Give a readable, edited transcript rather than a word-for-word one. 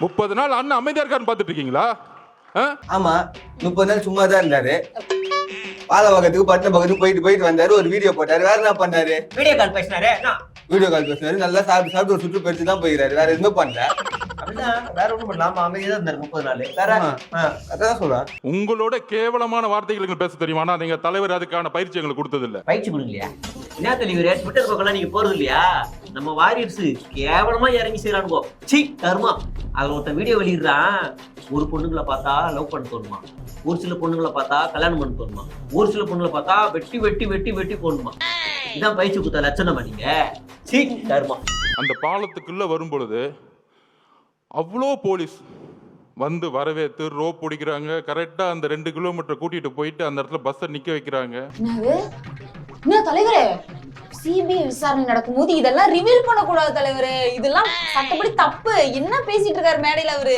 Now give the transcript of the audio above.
30 நாள் அண்ணன் அமைதியா இருக்கான்னு பாத்துட்டு இருக்கீங்களா? ஆமா 30 நாள் சும்மா தான் இருந்தாரு. பால பக்கத்துக்கு பட்டின பக்கத்துக்கு போயிட்டு வந்தாரு. ஒரு வீடியோ போட்டாரு. வேற என்ன பண்ணாரு? வீடியோ கால் பேசினாரு. வீடியோ கால் பேசினாரு. நல்லா சாப்பிட்டு ஒரு சுற்று போயிட்டு தான் போயிறாரு. வேற எதுவுமே பண்ணல. அப்படிதான் வேற ஒண்ணும் பண்ணலாமா? அமைதியா தான் இருந்தாரு 30 நாள். வேற அதான் சொல்றேன். உங்களோட கேவலமான வார்த்தைகள் பேச தெரியுமா? நீங்க தலைவர் அதுக்கான பயிற்சி எங்களுக்கு கொடுத்தது இல்ல. பயிற்சி கொடுக்கலையா? என்ன தலைவரே, ட்விட்டர் பக்கம்லாம் நீங்க போறது இல்லையா? நம்ம வாரியர்ஸ் கேவலமா இறங்கி செய்யறானுங்கோ. சீ கர்மா. அதுல ஒருத்தன் வீடியோ வெளியிடுறான். ஒரு பொண்ணுங்களை பார்த்தா லவ் பண்ண தோணுமா, ஒரு சில பொண்ணுங்களை பார்த்தா கல்யாணம் பண்ண தோணுமா, ஒரு சில பொண்ணுங்களை பார்த்தா வெட்டி வெட்டி வெட்டி வெட்டி போடணுமா. இதான் பயிற்சி கொடுத்த லட்சணமா நீங்க? சீ கர்மா. அந்த பாலத்துக்குள்ள வரும் பொழுது அவ்வளோ போலீஸ் வந்து வரவேற்று ரோப் பிடிக்கிறாங்க. கரெக்டா அந்த 2 கிலோமீட்டர் கூட்டிட்டு போயிட்டு அந்த இடத்துல பஸ்ஸை நிக்க வைக்கிறாங்க. என்ன தலைவரே, சிபிஐ விசாரணை நடக்கும்போது இதெல்லாம் ரிவீல் பண்ணக்கூடாது தலைவரே. இதெல்லாம் சட்டப்படி தப்பு. என்ன பேசிட்டு இருக்காரு மேடையில அவரு?